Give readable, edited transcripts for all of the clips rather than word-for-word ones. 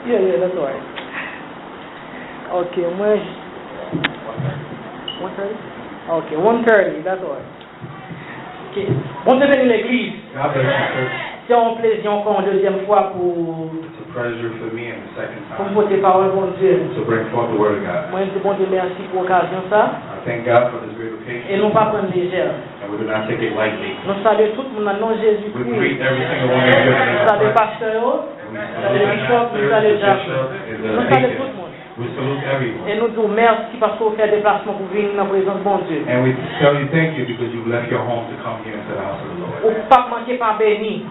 Yeah, that's all right. Okay, moi, 130? Okay, 130, that's all right. Okay. On te bénit l'église. C'est un plaisir encore une deuxième fois pour. It's a pleasure for me and the second Pour time porter parole bon Dieu. to bring forth the word of God. Moi, je dis bon Dieu merci pour l'occasion ça. I thank God for this great occasion. Et non pas prendre légère. And we do not take it lightly. Nous saluons tout le monde dans le nom de We Jésus-Christ. greet every single one of you. Nous saluons pasteur, nous saluons bishop, nous saluons Jacques. Nous saluons tout le monde. We salute everyone. Et nous disons merci parce que vous faites déplacement pour venir dans la présence de bon Dieu. And we tell you thank you because you've left your home to come here into the house of the Lord. Ou pas manquer par béni.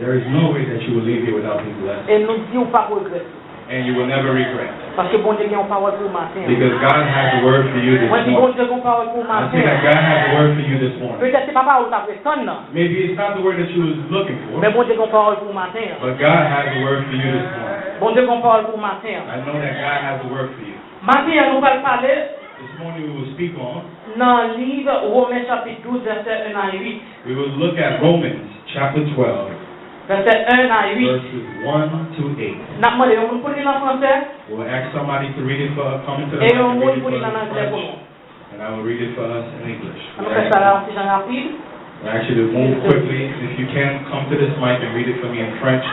There is no way that you will leave here without being blessed. Et nous disons pas regretter. And you will never regret. Parce que bon Dieu a une parole pour le matin. Because God has a word for you this Moi, je dis bon morning. Dieu a une parole pour le I matin. see that God has a word for you this morning. Peut-être c'est pas parole que tu as Maybe it's not the word that you was looking for, mais bon Dieu a une parole pour le matin. but God has a word for you this morning. Bon Dieu a une parole pour le matin. I know that God has a word for you. Matin, nous allons parler This morning we will speak on, dans le livre Romains chapitre 12, verset 1 à 8. we will look at Romans chapter 12, Verset 1 à 8. verses 1 to 8. N'a demandé on pour lire en français We'll ask somebody to read it for, come into the et mic on and read it pour for lire us en in anglais pour French, nous. and I will read it for us in English. On fait ça là en faisant rapide. We'll ask you to move quickly. If you can, come to this mic and read it for me in French,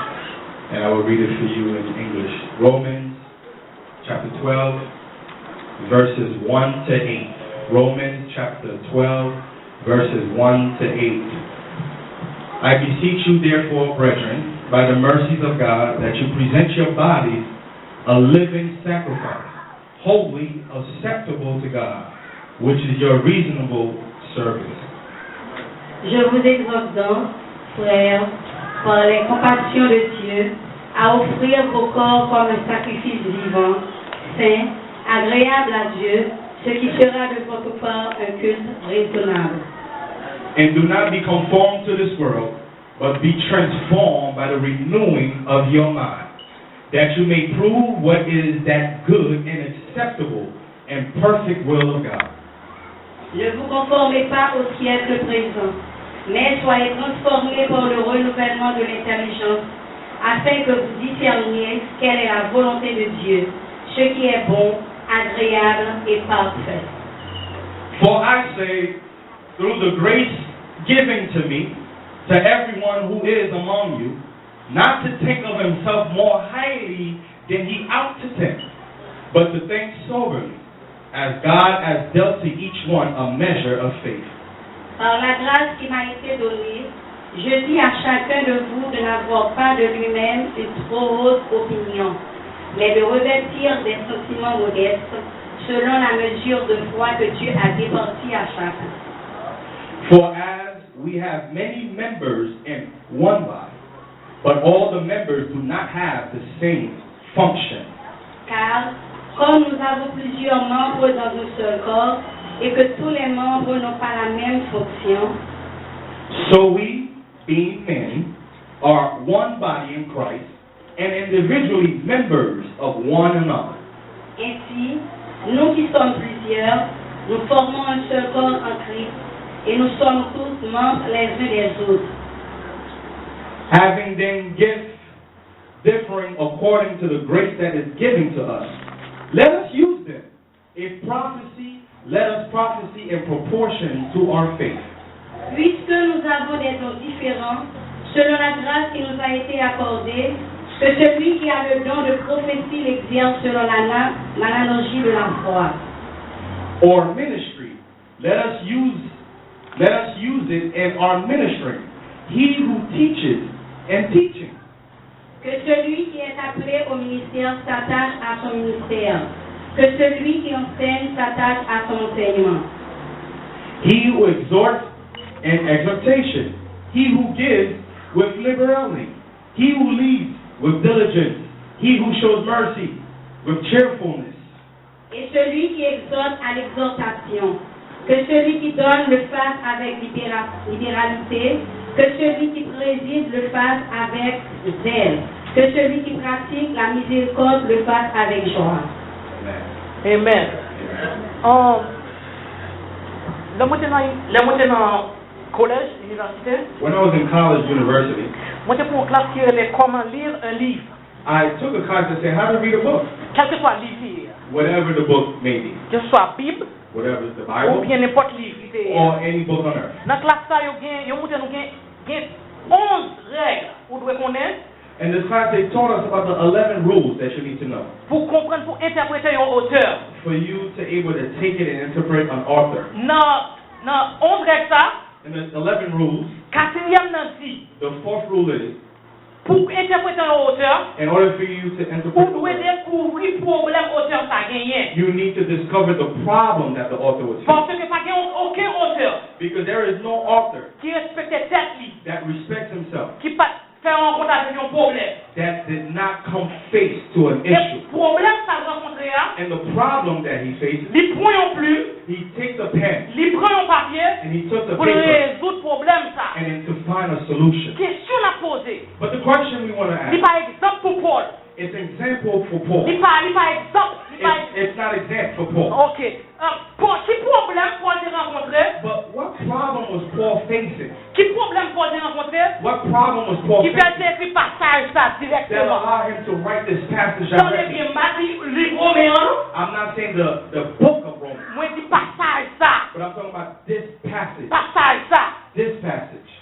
and I will read it for you in English. Romans chapter 12, verses 1 to 8. Romans chapter 12, verses 1 to 8. I beseech you, therefore, brethren, by the mercies of God, that you present your bodies a living sacrifice, holy, acceptable to God, which is your reasonable service. Je vous exhorte donc, frères, par les compassions de Dieu, à offrir vos corps comme un sacrifice vivant, saint, agréable à Dieu, ce qui sera de votre part un culte raisonnable. And do not be conformed to this world, but be transformed by the renewing of your mind, that you may prove what is that good and acceptable and perfect will of God. Ne vous conformez pas au siècle présent, mais soyez transformés par le renouvellement de l'intelligence, afin que vous discerniez quelle est la volonté de Dieu, ce qui est bon, agréable et parfait. For I say, through the grace given to me, to everyone who is among you, not to think of himself more highly than he ought to think, but to think soberly, as God has dealt to each one a measure of faith. Par la grâce qui m'a été donnée, je dis à chacun de vous de n'avoir pas de lui-même une trop haute opinion, mais de revêtir des sentiments modestes, selon la mesure de foi que Dieu a départie à chacun. For as we have many members in one body, but all the members do not have the same function. Car, Comme nous avons plusieurs membres dans un seul corps et que tous les membres n'ont pas la même fonction, so we, being men, are one body in Christ and individually members of one another. ainsi, nous qui sommes plusieurs, nous formons un seul corps en Christ et nous sommes tous membres les uns des autres. Having then gifts differing according to the grace that is given to us, let us use them. If prophecy, let us prophesy in proportion to our faith. Puisque nous avons des dons différents, selon la grâce qui nous a été accordée, que celui qui a le don de prophétie l'exerce selon l'analogie de la foi. Or ministry, let us use it in our ministry. He who teaches and teaching. Que celui qui est appelé au ministère s'attache à son ministère. Que celui qui enseigne s'attache à son enseignement. He who exhorts in exhortation. He who gives with liberality. He who leads with diligence. He who shows mercy with cheerfulness. Et celui qui exhorte à l'exhortation. Que celui qui donne le fasse avec libéralité. Que celui qui préside le fasse avec zèle. Que celui qui pratique la miséricorde le fasse avec joie. Amen. Le monté dans collège, université. When I was in college, university, Monté pour une classe qui est comment lire un livre. I took a class that said how to read a book, Quel que soit le livre, whatever the book may be, que ce soit Bible whatever is the ou Bible bien n'importe livre. or any book on earth. Dans la classe, ça, il y a 11 règles pour nous connaître In this class, they taught us about the 11 rules that you need to know pour comprendre, pour interpréter un auteur. for you to able to take it and interpret an author. Dans 11 règles, ça, And the 11 rules, quatrième nan dit, the fourth rule is, pour interpréter un auteur, in order for you to interpret pour the nous author, découvrir le problème auteur ça gagné. you need to discover the problem that the author was Parce facing. que pas aucun auteur Because there is no author qui respectait tête lui, that respects himself, qui pas fait rencontre avec un problème. that did not come face to an Et issue. le problème ça rencontré là, And the problem that he faces, il prend plus, he takes a pen il prend un papier and he took the pour paper résoudre le problème ça. and then to find a solution. Question à poser. But the question we want to Il ask, par exemple pour Paul. it's an example for Paul. Il par exemple. It's not exact for Paul. Ok. Quel problème Paul a rencontré? But what problem was Paul facing? Quel problème Paul a rencontré? What problem was Paul Qui facing fait écrire passage ça that directement. allowed him to write this passage Dans les directly? bien mati, livre Romain, I'm not saying the book of Romans, moi dis passage ça. but I'm talking about this passage. Passage ça. This passage.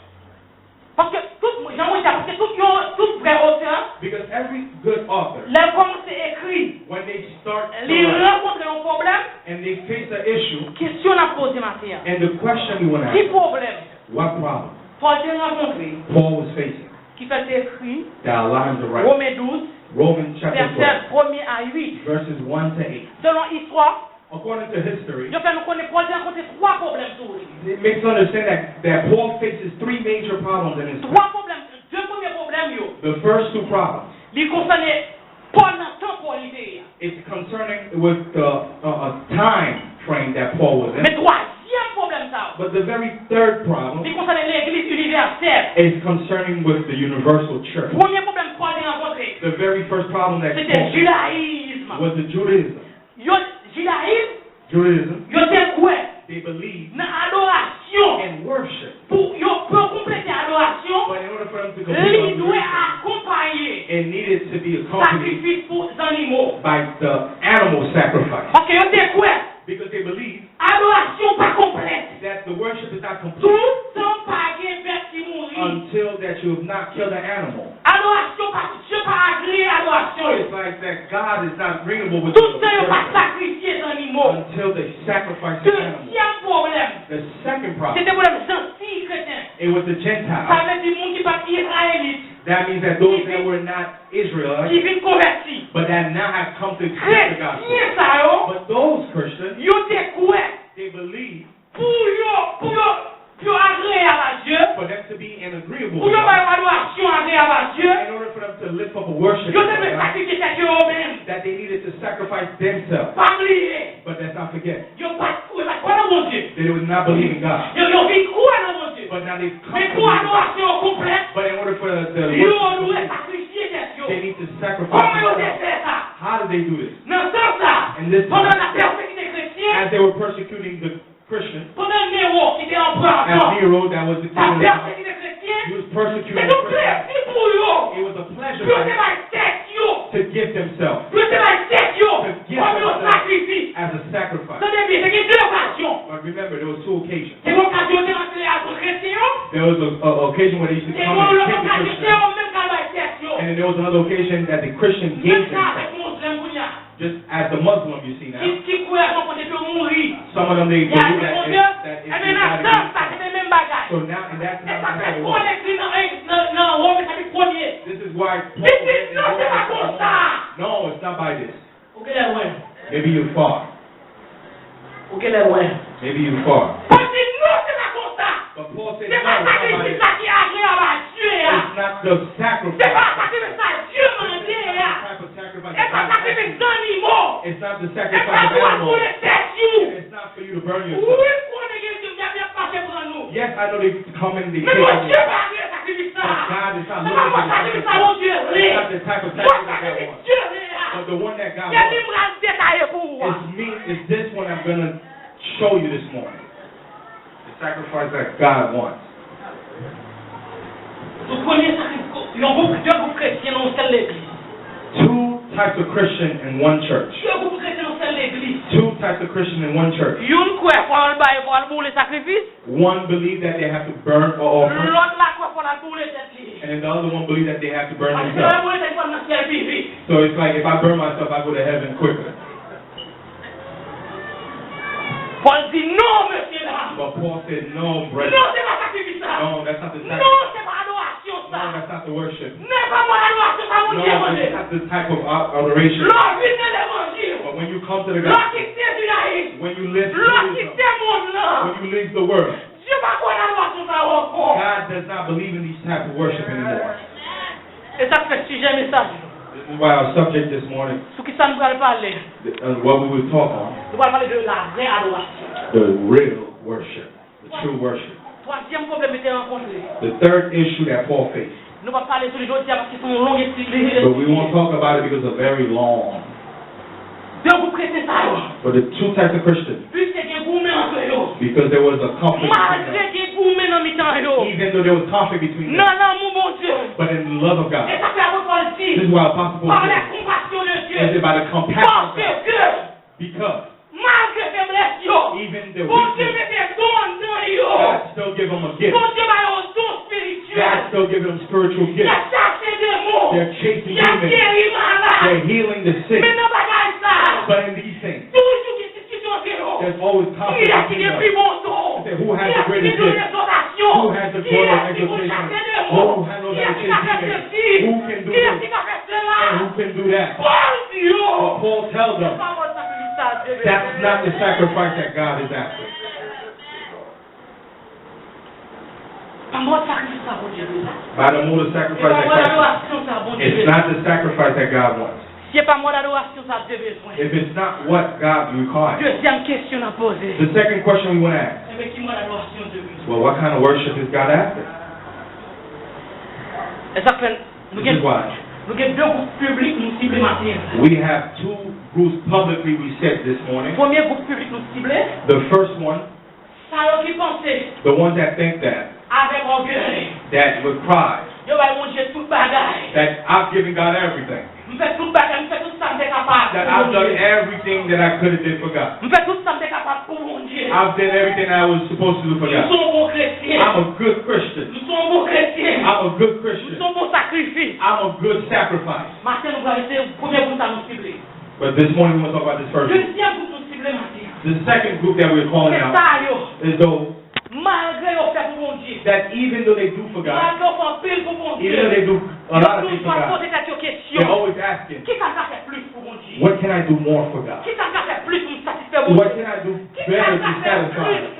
Parce que tout vrai auteur, Because every good author, les commencé écrit, when they start to les write rencontre un problème, and they face the issue, question à poser maintenant. and the question we want to Quel ask, problème what problem Paul a rencontré Paul was facing qui fait écrit that allowed him to write? Romains 12, Romans chapter 12, verset 1er à 8. verses 1 to 8. Selon l'histoire, According to history, je fais nous connaître Paul a rencontré trois problèmes sur lui. it makes us understand that Paul faces three major problems in his life. Trois problèmes. Deux premiers problèmes, yo. The first two problems, Ils concernaient Paul dans temporalité. it's concerning with the time frame that Paul was in. Mais troisième problème, ça. But the very third problem Ils concernaient l'église universelle. is concerning with the universal church. Premier problème Paul a rencontré, The very first problem that c'était Paul le judaïsme. was the Judaism. Judaism, Yo te quoi? they believe Dans adoration. in worship. Pour compléter adoration, But in order for them to il complete doit worship, accompagner it needed to be accompanied sacrifice pour les animaux. by the animal sacrifice. Parce que yo te quoi? Because they believe Adoration pas complète. that the worship is not complete Tout temps pas gain bête qui mourit. until that you have not killed an animal. Adoration pas Dieu pas agréé adoration. It's like that God is not agreeable with Tout temps yo pas the sacrifier les animaux. until they sacrifice the animal. Deuxième problème, The second problem, c'était problème gentil chrétien. it was the Ça Gentiles. veut dire monde qui pas israélite, That means that those that were not qui Israelites, viennent convertis. but that now have come to accept the gospel. Chrétien ça yo, But those Christians, yo te quoi? they believe Pour agréer à Dieu, for them to be an agreeable pour with yo God, faire adoration agréable à Dieu, in order for them wanted to lift up a worship that they needed to sacrifice themselves. But let's not forget, they would not believe in God. But now they've come to but in order for the worship, they need to sacrifice themselves. How do they do this? In this time, as they were persecuting the Christians, as Nero, that was the king, he was persecuting the Christians. It was a pleasure for him to give themselves, as a sacrifice. But remember, there was two occasions. There was an occasion where they used to come and kick the Christians, and then there was another occasion that the Christian gave themselves. Just as the Muslim you see now. Some of them they believe that if so now in that time this is why no, it's not by this. Maybe you're far. Maybe you're far. But Paul said no, it's not by this. It's not the sacrifice. It's not the sacrifice of animals. It's not for you to burn yourself. Yes, I know they come in the kitchen. But God is not looking for the sacrifice. It's not the type of sacrifice that God wants. But the one that God wants is this one I'm going to show you this morning. The sacrifice that God wants. Two types of Christian in one church. Two types of Christian in one church. One believe that they have to burn or offer, and then the other one believe that they have to burn themselves. So it's like if I burn myself, I go to heaven quicker. But Paul said, no, brother. No, that's not the sacrifice. No, that's not the worship. No, that's not the type of adoration. But when you come to the gospel, when you live the word, God does not believe in these types of worship anymore. This is why our subject this morning, what we will talk on, the real worship, the true worship. The third issue that Paul faced. But we won't talk about it because it's very long. But the two types of Christians, because there was a conflict between them, even though there was conflict between them, but in the love of God. This is why Apostle Paul says, by the compassion of God. Because even the weakness, God still give them a gift. God still give them spiritual gifts. They're chasing demons. They're healing the sick. But in these things, there's always conflict between us. Who has the greatest gift? Who has the greater exaltation? Who handles that chasing? Who can do this? And who can do that? But Paul tells them, that's not the sacrifice that God is after. By the more the sacrifice that God wants. It's not the sacrifice that God wants. If it's not what God requires. The second question we want to ask. Well, what kind of worship is God after? This is why. We have two groups publicly we said this morning. The first one, the ones that think that with pride, that I've given God everything, that I've done everything that I could have did for God. I've done everything I was supposed to do for God. I'm a good Christian. I'm a good Christian. I'm a good sacrifice. But this morning we're going to talk about this first group. The second group that we're calling out is those that even though they do for God, even though they do a lot of things for God, they're always asking, what can I do more for God? What can I do better to satisfy Him?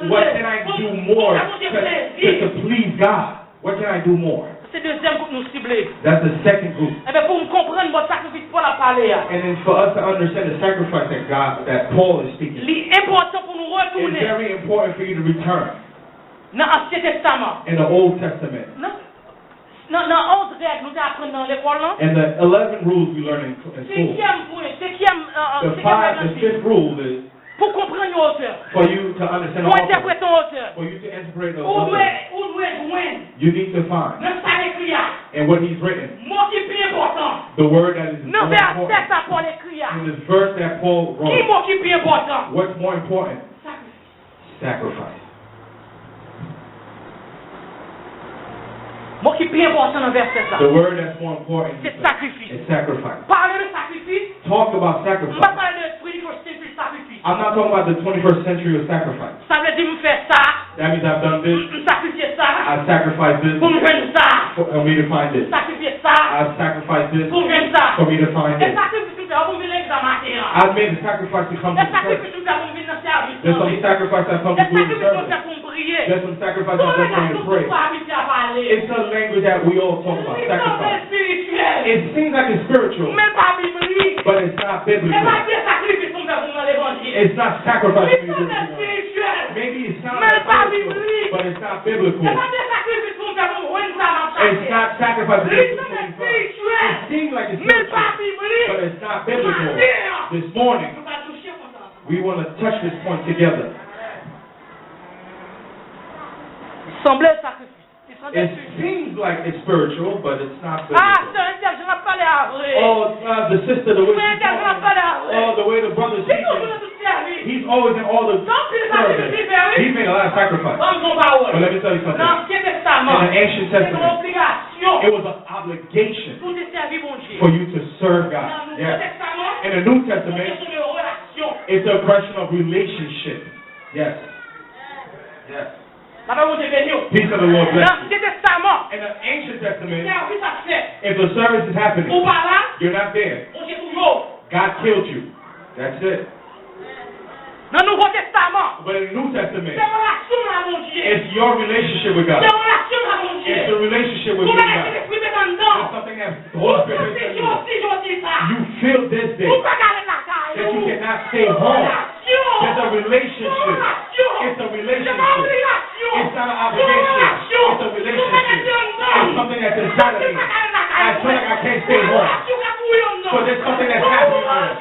What can I do more to please God? What can I do more? c'est le deuxième groupe nous cibler. That's the second group. Eh bien, pour nous comprendre votre sacrifice pour la parler. And then for us to understand the sacrifice that Paul is speaking, L'important pour nous it's retourner very important for you to return dans l'Ancien Testament. in the Old Testament. Dans 11 règles, nous apprenons dans l'école. And the 11 rules we learn in school. The fifth rule is pour comprendre l'auteur. for you to understand the Pour author, interpréter l'auteur. for you to interpret the Où author, doit joindre you need to find dans sa écrit. and what he's written, Mot qui est plus important. the word that is Dans more important. verset ça Paul écrit. In this verse that Paul Qui wrote, mot qui est plus important? what's more important? Sacrifice. Sacrifice. Mot qui est plus important dans verset ça. The word that's more important C'est sacrifice. is sacrifice. Parler de sacrifice. Talk about On va sacrifice. parler de 21st century sacrifice. I'm not talking about the 21st century of sacrifice. Ça veut dire me faire ça. That means I've done this, Me sacrifier ça. I've sacrificed this Pour me joindre ça. for me to find this. Sacrifier ça. I've sacrificed this Pour me joindre ça. for me to find Et this. sacrifice tout ça. Pour me l'examen. I've made the sacrifice to come to Et the church. sacrifice tout ça. Pour me venir dans le service. There's some sacrifice I've come to Et do in the sacrifice tout service. ça pour me prier. There's some sacrifice I've done for you to pray. It's a language that we all talk about, sacrifice. It seems like it's spiritual, but it's not biblical. It's not sacrifice for you to do. Maybe it sounds like spiritual, but it's not biblical. It's not sacrifice for you to do. It seems like it's spiritual, but it's not biblical. This morning, we want to touch this point together. It seems like it's spiritual, but it's not biblical. The sister, the way she's talking, the way the brother's speaking, he's always in all the service. He's made a lot of sacrifice. But let me tell you something. In the ancient testament, it was an obligation for you to serve God. Yes. In the New Testament, it's a question of relationship. Yes. Yes. Peace of the Lord bless you. In the ancient testament, if the service is happening, you're not there. God killed you. That's it. But in the New Testament, it's your relationship with God. It's a relationship with God. It's something that the Holy Spirit is you feel this day that you cannot stay home. There's a relationship. It's a relationship. It's not an obligation. It's a relationship. It's something that's inside of me. I feel like I can't stay home. So there's something that's happening here.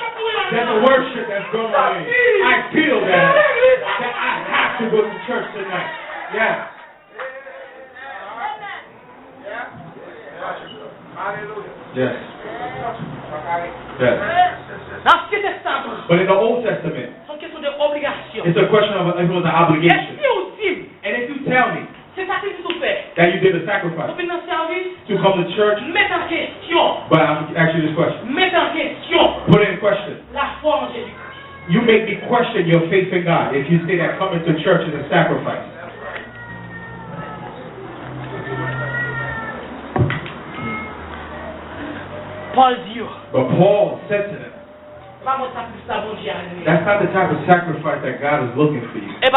There's a worship that's going on. I feel that I have to go to church tonight. Yeah. Yes. Yes. But in the Old Testament, it's a question of it was an obligation. And if you tell me that you did a sacrifice to come to church, but I'm asking you this question. Put it in question. You make me question your faith in God if you say that coming to church is a sacrifice. But Paul said to them, that's not the type of sacrifice that God is looking for you. It's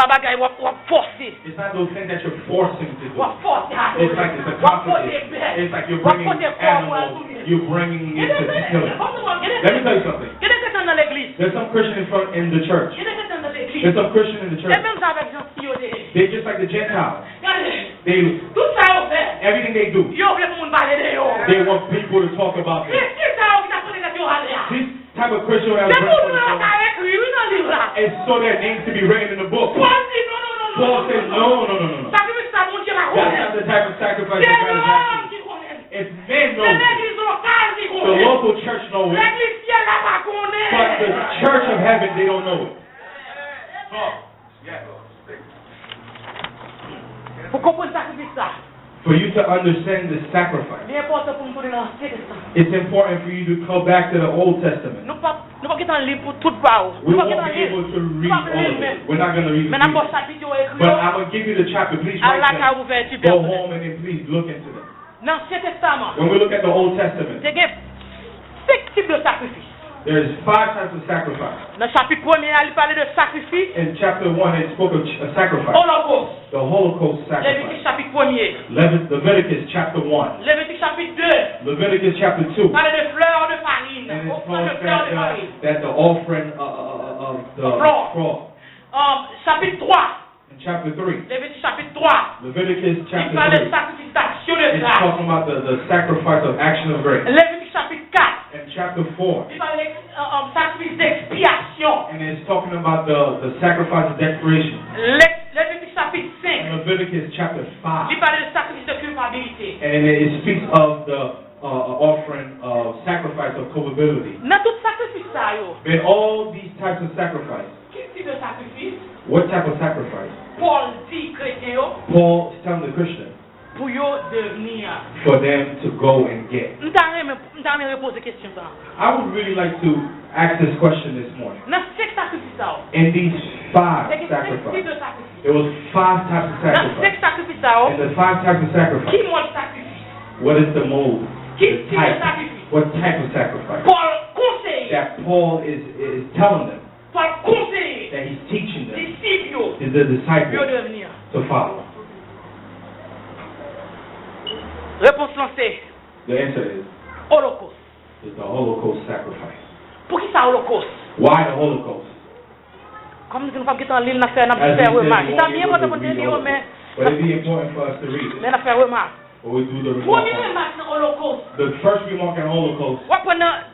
not those things that you're forcing to do. It's like it's a competition. It's like you're bringing animals, you're bringing it to killing. Let me tell you something. There's some Christian in the church. There's some Christian in the church. They're just like the Gentiles. Everything they do, they want people to talk about them. This type of Christian is so their names to be written in the book. Paul says, no. That's not the type of sacrifice that God is asking. If men know it, the local church knows it, but the church of heaven, they don't know it. For you to understand the sacrifice, it's important for you to go back to the Old Testament. We won't be able to read all of it. We're not going to read it. But I'm going to give you the chapter. Please write them. Go home and then please look into them. When we look at the Old Testament, There's 5 types of sacrifice. Dans le chapitre 1er, il parlait de sacrifice. In chapter 1, it spoke of a sacrifice. Holocauste. The Holocaust Lévitique sacrifice. chapitre 1er. Leviticus chapter 1. Lévitique chapitre 2. Leviticus chapter 2. Parlait de fleurs de farine. And it Offrande de spoke fleurs de farine. that the offering of the floor. Chapitre 3. In chapter 3. Lévitique chapitre 3. Leviticus Il chapter parlait de 3. sacrifice d'action de It's grâce. talking about the sacrifice of action of grace. Lévitique chapitre 4. In chapter 4. Il parlait de sacrifice d'expiation. And it's talking about the sacrifice of declaration. Lévitique chapitre 5. In Leviticus chapter 5. Il parlait de sacrifice de culpabilité. And it speaks of the offering of sacrifice of culpability. Dans tout sacrifice ça yo. In all these types of sacrifice, Quel type de sacrifice? what type of sacrifice? Paul dit chrétien yo Paul is telling the Christian pour yo devenir. for them to go and get. M't'a reposer question ça. I would really like to ask this question this morning. Dans 5 sacrifices ça. In these 5 C'est 5 types sacrifices, de sacrifices. there was 5 types of Dans 5 sacrifice. sacrifices ça. And the 5 types of Qui sacrifice, mode sacrifice? what is the mode? Qui The type de type. sacrifice? What type of sacrifice? Paul conseille. That Paul is telling them, Paul conseille. that he's teaching them, Disciples yo. is the Yo disciples devenir. to follow. Réponse lancée. The answer Holocauste. is the Holocaust sacrifice. Pour qui ça holocauste? Why the Holocaust? Comme nous ne pouvons pas en ligne, nous faire As we said, remarque. we C'est won't be bien able pour to te read dire, all of mais it. But it'd be important for us to read it. nous faire remarque. But we do the Première remark. remarque dans holocauste. The first remark on Holocaust,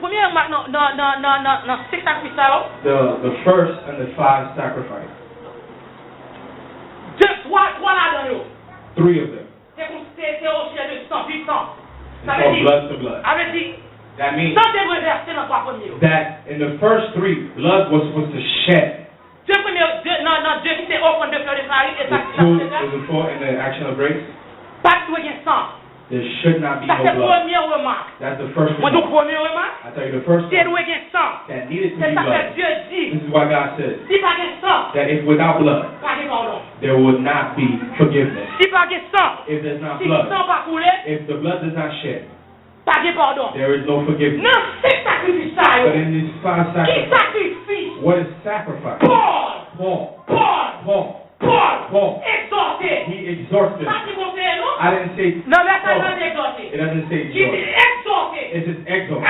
Première remarque dans 6 sacrifices ça. the first and the 5 sacrifice. 3 là-dedans yo. 3 of them. C'est au sujet de sang, du sang. It's Ça veut called dire, blood to blood. avait dit, That means sang est reversé dans 3 premiers. that in the first 3, blood was supposed to shed. Deux premiers, deux qui étaient offrande de fleurs de farine et The ça 2 was before in the action of grace. pas de sang. There should not be Ça no c'est blood. première remarque. That's the first Moi donc remark. première remarque, I tell you the first c'est one doué sang. that needed to C'est be ça que blood. Dieu dit. This is why God says Si pas de sang, that if without blood, pas de pardon. there would not be forgiveness. Si pas de sang, If there's not si blood, sang pas coulé, if the blood does not shed, pas de pardon. there is no forgiveness. Non, c'est sacrifice ça But yo. in these 5 Qui sacrifices, sacrifice? what is sacrifice? Paul Exhorté. he exhorts them. Ça qui conseille non? I didn't say Non, mais ça Paul. veut exhorter. It doesn't say Qui dit exhort. exhorter. It says exhort.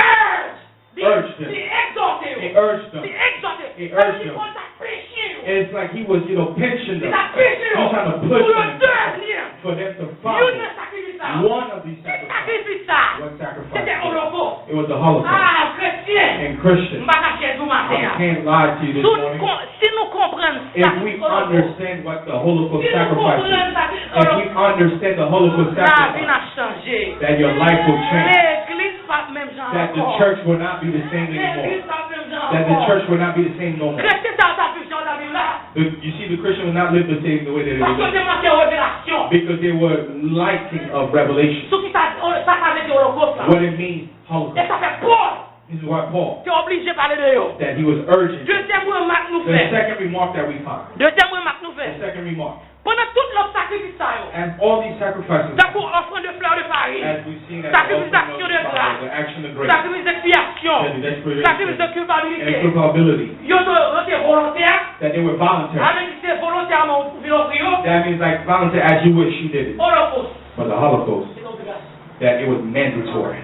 Urge. them. C'est exhorter. He urged them. C'est exhorter. He urged Il them. faut t'a péché. And it's like he was, pinching Il them. t'a péché. He's trying to Pour push le them devenir. for them to Dieu follow. ne sacrifie ça. One of these Qui sacrifices. sacrifie ça? What sacrifice? C'était holocauste. It was the Holocaust. Ah, chrétien. And Christians, M'a caché tout I matin. can't lie to you this morning. Si nous comprenons If ça, we holocauste. understand what the Holocaust Si nous sacrifice is, comprenons ça, if we understand the Holocaust la vie sacrifice, n'a changé. that your life will change, L'église pas même genre that the encore. church will not be the same L'église anymore, pas même genre that the encore. church will not be the same no more. Chrétien dans ta vision dans la vie là. You see, the Christian will not live the same the way that they Parce que were c'est manqué de révélation. because they were lacking of revelation. Ce qui ça veut dire holocauste là. What it means, Et Holocaust. ça fait Paul. This is why Paul, Tu es obligé de parler de eux. that he was urging. Deuxième remarque nous The fait. second remark that we find, Deuxième remarque nous the fait. second remark, Pendant tout l'autre sacrifice ça yo. and all these sacrifices, D'accord, offrande de fleurs de farine. as we've seen at Sacrifice the d'action de grâce. the action of grace, Sacrifice d'expiation. the desperation, Sacrifice de and culpabilité. culpability, Yo te volontaire. that they were voluntary. Avec c'est volontairement vous pouvez l'offrir. That means like voluntary as you wish you did it. Holocauste. But the Holocaust, C'est l'obligation. that it was mandatory.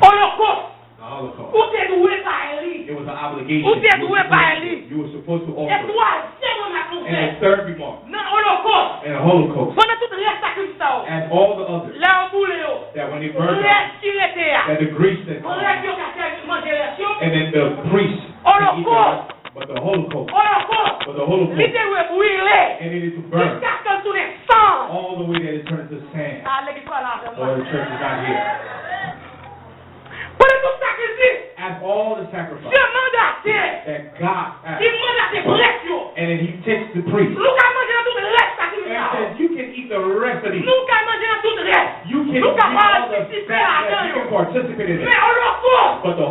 Holocaust. The Holocaust, Ou t'es doué par lui. it was an obligation. Ou t'es doué par lui. You were supposed to Et offer. troisième remarque nous And fait. the third remark, Dans Holocauste. and the Holocaust, Pendant tout le sacrifice ça. and all the others, Là on boule yo. that when they burned up, Respirer terre. that the Greeks that On respire qu'à manger les choses. and then the priests, Holocaust. but the Holocaust, Holocauste. but the Holocaust, L'idée est brûlée. and it is to burn Jusqu'à ce que tous les sangs. all the way that it turns to sand, Ah, l'église pas là. or the church is not here. Pendant tout sacrifice. As all the sacrifice Dieu mandaté. that God asked, Il mandaté prêtre yo. and then he takes the priest Nous qu'à manger dans tout le reste and sacrifice ça. says, you can eat the rest of these. Nous qu'à manger dans tout le reste. You can Nous eat qu'à all the participer fat, là-dedans you yo. can participate in Mais it. Holocauste. But the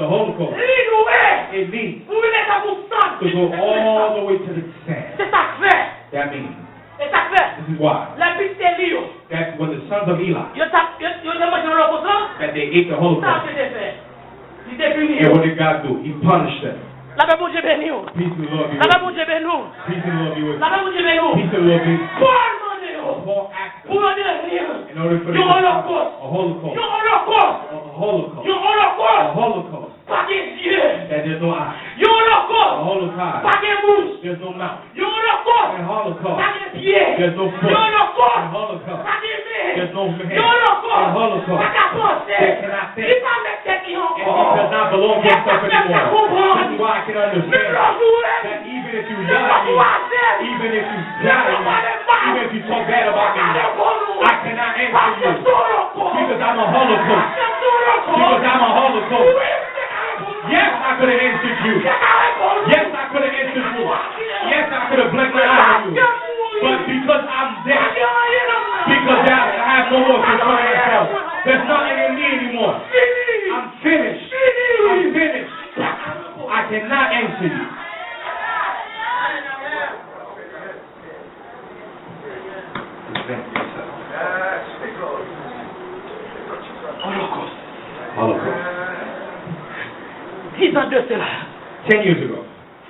Holocaust, L'inoué. it means Pour les aboussants. to go all the way to the sand. C'est ça que fait. That means, C'est ça que fait. this is why, La piste est liée. that when the sons of Eli, Yo mangé dans l'Holocauste là. that they ate the Ça, Holocaust. c'était fait. Il était puni. And what did God do? He punished them. La paix, bon Dieu, béni. Peace and love be La paix, bon with Dieu, béni. you. Peace and love be with La paix, you. bon Dieu, béni. Peace and love be with you. Paul demandait, Paul asked pour them, en devenir, in order for un them to holocauste. a holocaust. Un holocauste. A holocaust. Un holocauste. A holocaust. Pas de Dieu. That there's no eye. Un holocauste. A holocaust. Pas de bouche. There's no mouth. Un holocauste. A holocaust. Pas de pied. There's no foot. Un A holocauste. holocaust. Pas de main. There's no hand. Un holocauste. A holocaust. Pas qu'à penser. They cannot think. Il pas mettre tête qui And he encore. does not belong to himself anymore. This is why I can understand that even if you yell at me, even if you shout at me, even if you talk bad about me, I cannot answer you because I'm a holocaust. Because I'm a holocaust. Yes, I could have answered you. Yes, I could have answered you. Yes, I could have blinked my eye on you. But because I'm dead, because I have no more control of myself, there's nothing in me anymore. I'm finished. I'm finished. I cannot answer you. Present yourself. Holocauste. Holocaust. 10 ans de cela. 10 years ago.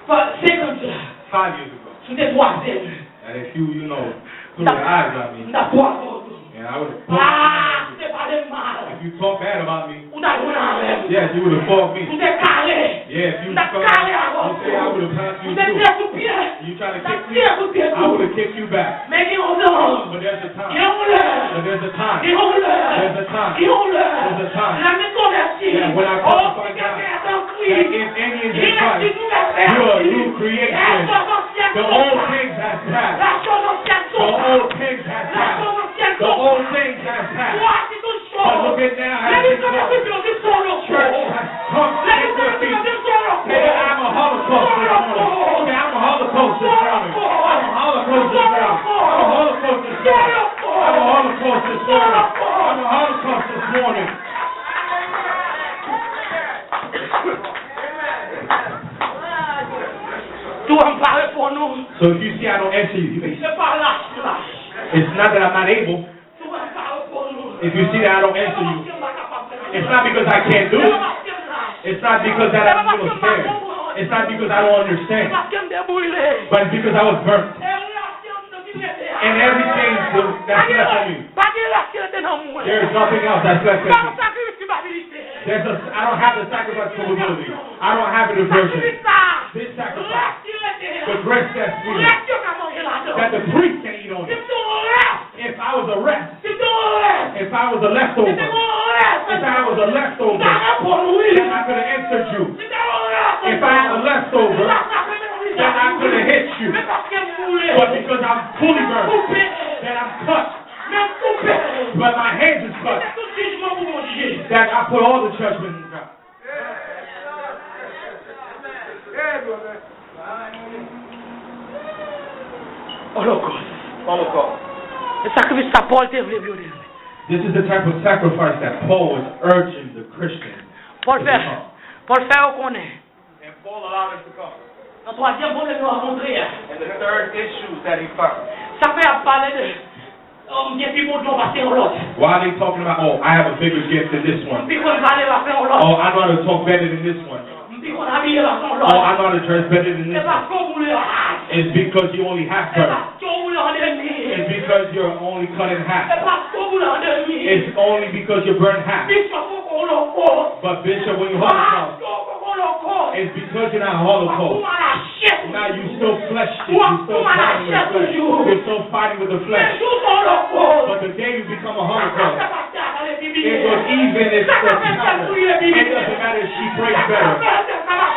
5 ans de cela. 5 years ago. Sous des troisièmes. And if you threw your eyes at me, N'a pas encore. and I would have Ah, c'est pas de mal. if you talk bad about me, Ou t'as donné un même. yes, you would have fought Ou me. t'es carré. Yeah, if you T'as fought carré me, avant. you say I would have passed Ou you t'es through. tiré sous pied. You try to T'as kick me, tiré sous pied. I would have kicked you back. Mais ils ont l'heure. But there's a time. Ils ont l'heure. But there's a time. Ils ont l'heure. There's a time. Ils ont l'heure. There's a time. La maison convertie. Yeah, when I Oh, prophesy c'est God, quelqu'un est en that Christ. if any is Il in a dit Christ, tout à fait. you are a new creation. La chose ancienne The tombe. old things have passed. La chose ancienne The tombe. old things have La chose passed. ancienne The tombe. old things have passed. Voici toute But chose. look at now La as vie it commence goes. sur le sol au Church corps. has come La to vie their commence feet. sur le sol au Say that I'm a holocaust this morning. Say I'm a holocaust this morning. I'm a holocaust this morning. I'm a holocaust this morning. I'm a holocaust this morning. I'm a holocaust this morning. Tu vas me parler pour nous. So if you see I don't answer you, C'est pas lâche, tu lâches. it's not that I'm not able. Tu vas me parler pour nous. If you see that I don't answer you, it's not because I can't do it. It's not because that I'm a little scared. It's not because I don't understand. But it's because I was burnt. And everything that's left of me. There's nothing else that's left of me. I don't have the sacrifice capability. I don't have a diversion. This sacrifice, the breast that's free, that the priest can eat on it. If I was a rest, if I was a leftover, if I was a leftover, then I could have answered you. If I had a leftover, then I could have hit you. But because I'm fully burned, that I'm cut, but my hands is cut, that I put all the judgment in God. Holocaust. Le sacrifice à Paul te voulait violer. This is the type of sacrifice that Paul was urging the Christians Paul to fait, become. Paul fait au connaît. And Paul allowed us to come. Le troisième problème nous a montré. And the third issue that he found. Ça fait à parler de des people qui ont passé en l'autre. Why are they talking about, oh, I have a bigger gift than this one? Puis qu'on va aller va faire en l'autre. Oh, I know how to talk better than this one. Puis qu'on a mis la en Oh, l'autre. I know how to dress better than this C'est one. parce qu'on voulait hache. It's because you only have C'est her. parce qu'on voulait en demi. It's because you're only cut in C'est half. parce qu'on voulait en demi. It's only because you're burned half. Puis faut qu'on l'encore. But Bishop, when you Ah, Holocaust, qu'on l'encore. it's because you're not Holocaust. Pour la chair. Now you still flesh it. You're still fighting with the flesh. You're still fighting with the flesh. But the day you become a Holocaust, it was even if the pattern. It doesn't matter if she prays better.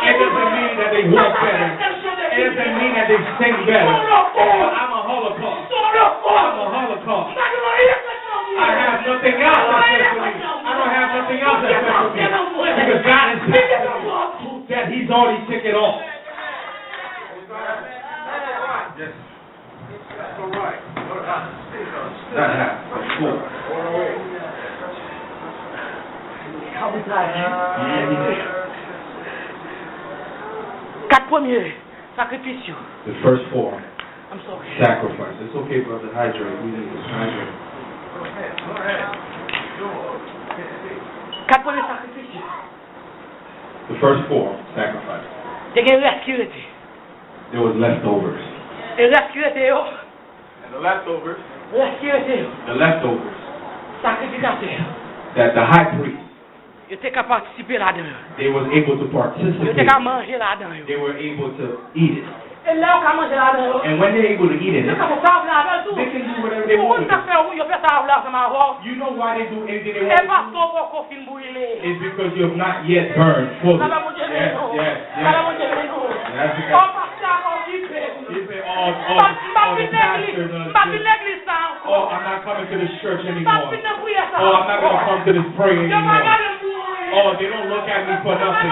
It doesn't mean that they walk better. It doesn't mean that they sing better. But I'm a Holocaust. I'm a Holocaust. I have nothing else that's left for me. I don't have nothing else that's left for me. Because God has passed me. That He's already taken off. Yes. That's all right. Not half. That's full. Quatre premiers sacrifices. The first four. I'm sorry. Sacrifice. It's okay, brother. Hydrate. We need to hydrate. 4 premiers sacrifices. The first 4 sacrifices. There was leftovers. Et rescuer And the leftovers, sacrificateur. that the high priest, Il était capable de participer là-dedans. they was able to Il était participate. capable de manger là-dedans. They were able to eat it. Et là, on peut manger là-dedans. And when they're able to eat it, Il est capable de faire là-dedans tout. they can do whatever they Pourquoi want. ça fait où il fait ça là, ça m'a voir. You know why they do anything they Et want parce to qu'on va qu'on finit brûler. do? It's because you have not yet burned fully. Ça va manger Yes, les nous. yes, Ça va yes. manger les nous. That's the On passe à participer. You say, all the pastors Pas de l'église ça oh, encore. I'm not coming to this church Pas anymore. de prière ça. Oh, I'm not going to come to this prayer Je anymore. regarde le mourir. Oh, they don't look at me for nothing.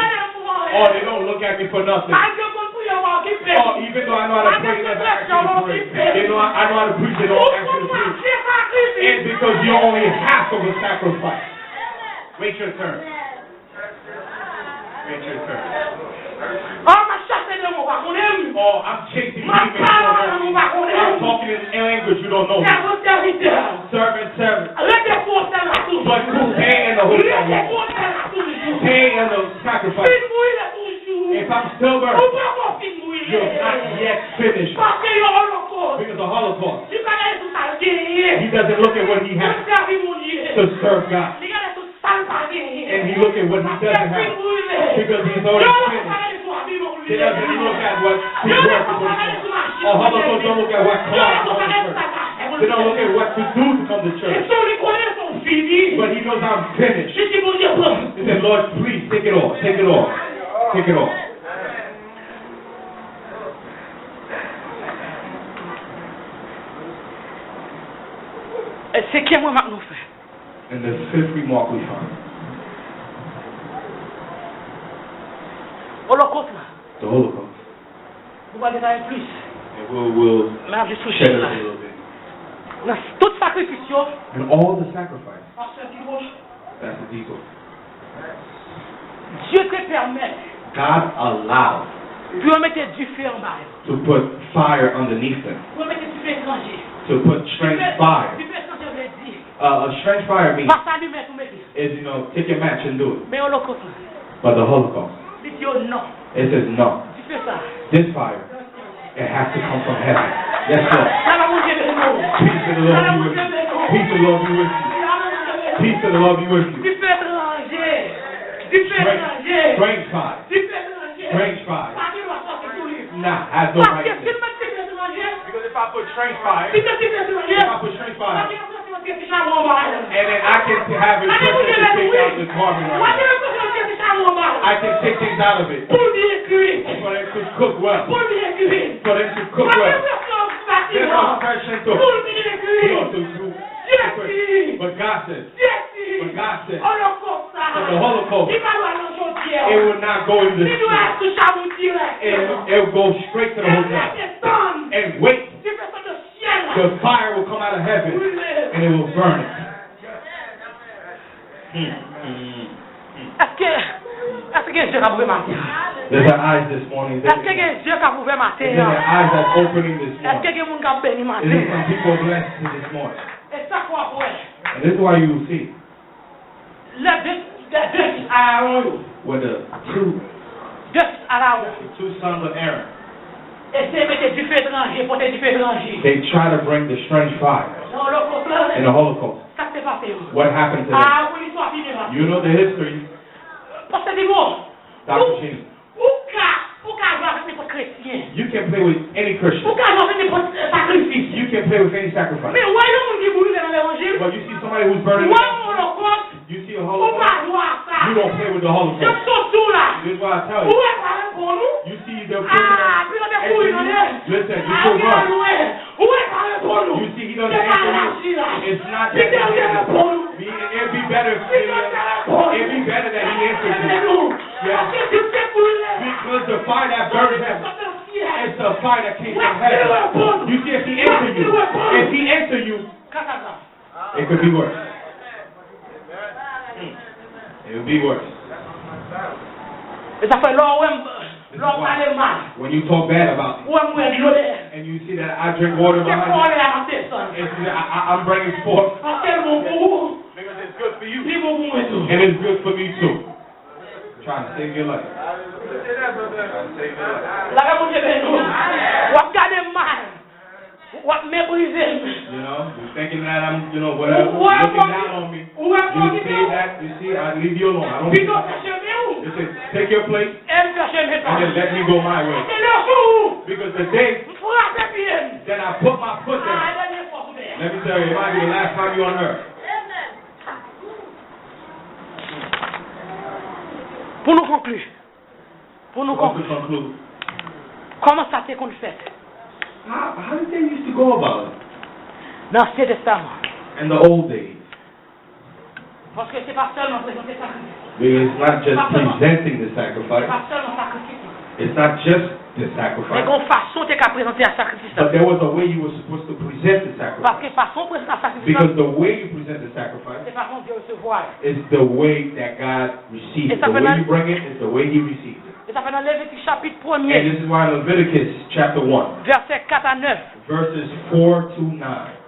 Oh, they don't look at me for nothing. Oh, even though I know how to pray, they never ask me to pray. They know I know how to preach, they don't ask me to preach. And because you're only half of a sacrifice. Wait your turn. Wait your turn. Oh, I'm chasing demons. I'm talking in language you don't know. Servant. But who pay in the whole time? Pay in the sacrifice. If I'm still burning, you're not yet finished. Because the Holocaust. He doesn't look at what he has to serve God. And he look at what he doesn't have. Because he's already finished. He doesn't look at what he's working for. Oh, Holocaust don't look at what cloth to come to church. They don't look at what to do to come to church. But he knows I'm finished. He said, Lord, please take it off. Take it off. Take it off. C'est qui moi maintenant fait? And the 5th remark we find. Holocauste là. The Holocaust. Vous allez détailler plus. And we'll Mais je suis shed it là. a little bit. Dans tout sacrifice, And all the sacrifice. parce que dimanche, That's the deeper. Dieu te permet God allowed de mettre du feu en bas. to put fire underneath them. De mettre du feu étranger. To put strange fire. Du feu étranger veut dire. A strange fire means Pas ça lui mettre ou mettre. is, take your match and do it. Mais holocauste, But the Holocaust, il dit non. it says no. Tu fais ça. This fire, it has to come from heaven. Yes, Lord. Ça va manger les nous. Peace of the Lord be with you. Peace of the Lord be with you. Peace of the Lord be with you. Du feu étranger. Du feu étranger. Strange fire. Du feu étranger. Strange fire. Pas qu'il va sortir tout lui. Nah, has no Parce right. que s'il me dit que étranger. Because if I put strange fire, Si tu dis que étranger. if I put strange fire, Parce que c'est ça mon mal. and then I can have it to take out the carbon on it. I can take things out of it. Pour bien cuire. For them to cook well. Pour bien cuire. For them to cook well. There's no pressure to Pour bien cuire. But God says, but God says, Holocauste. for the Holocaust, Il va dans le chantier. it will not go in the Il doit street. être chabouti direct. It will go straight to the hotel. And wait, Tu fais ça de ciel. the fire will come out of heaven and it will burn it. Est-ce que Dieu a ouvert ma tête? There's our eyes this morning. Est-ce que Dieu a ouvert ma tête? There's our eyes that's opening this Est-ce morning. que mon gars béni ma Is there some tête? people blessed this morning? Et ça quoi pour elle? And this is why you will see Les deux Aaron. where the two Aaron. sons of Aaron, Et c'est mettre du feu étranger, porter du feu étranger. they try to bring the strange fire Dans le contre, in the Holocaust. ça s'est passé. What happened to them? Ah oui, l'histoire finie là. You know the history, Parce que dis moi, Dr. Cheney. pourquoi jouer avec n'importe chrétien? You can play with any Christian. Pourquoi jouer avec n'importe sacrifice? You can play with any sacrifice. Mais voyons mon qui brûle dans l'évangile. But you see somebody who's burning, Voyons mon Holocauste. you see a Pourquoi Holocaust, jouer à ça? you don't play with the Je Holocaust. saute tout là. This is why I tell Où you. est parlé pour nous? You see the Ah, puis on a fouillé dans l'air. listen, you Ah, can bien run. loué. Où est parlé pour nous? You see, he doesn't C'est pas answer lâché you. là. It's not Puis that derrière pour nous. it'd be better if Puis derrière pour nous. it'd be better that he answered you. Aimez-nous. Yeah. Parce que tu sais brûler. Because the fire that burns heaven, it's the fire that came from heaven. You see, if he answer you, it could be worse. It would be worse. Et ça fait l'homme parle mal. When you talk bad about me, Ou est violé. and you see that I drink water C'est behind pour you, aller à la personne. I'm bringing forth Parce que mon goût, because it's good for you. il vaut pour moi tout. And it's good for me too. I'm trying to save your life. La réponse est nous. What garder mal? What mépriser? You know, you're thinking that I'm, you know, whatever, looking down on me. You see that? You see, I leave you alone. I don't. You say, take your place and then let me go my way. Because the day that I put my foot down, let me tell you, it might be the last time you're on earth. Pour nous conclure, comment ça s'est qu'on fait? How did they used to go about it? Dans l'Ancien Testament. In the old days. Parce que c'est pas seulement présenter sacrifice. Because it's not just presenting the sacrifice. Pas seulement sacrifice. It's not just the Mais sacrifice. qu'on façon t'es qu'à présenter un sacrifice. But there was a way you were supposed to present the Parce sacrifice. que façon présenter un sacrifice. Because the way you present the sacrifice C'est façon de recevoir. is the way that God receives it. The way you bring it is the way He receives it. Et ça fait dans Lévitique chapitre And 1er, this is why Leviticus chapter 1, verset 4 à 9. verses 4 to 9.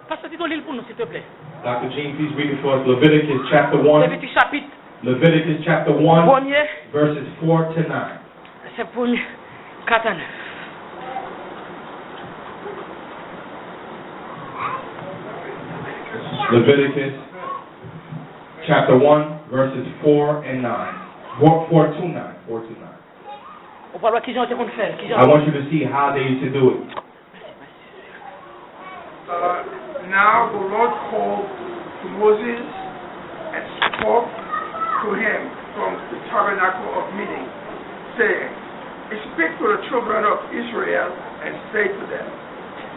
Parce que dis ton l'île pour nous, s'il te plaît. Dr. Jean, please read it for us. Leviticus chapter 1. Lévitique chapitre Leviticus chapter 1, 1er, verses 4 to 9. verset 1er, 4 à 9. Leviticus chapter 1, verses 4 and 9. 4 to 9. 4 to 9. On parle qui j'ai été qu'on fait. I want you to see how they used to do it. Now the Lord called to Moses and spoke to him from the tabernacle of meeting, saying, Speak to the children of Israel and say to them,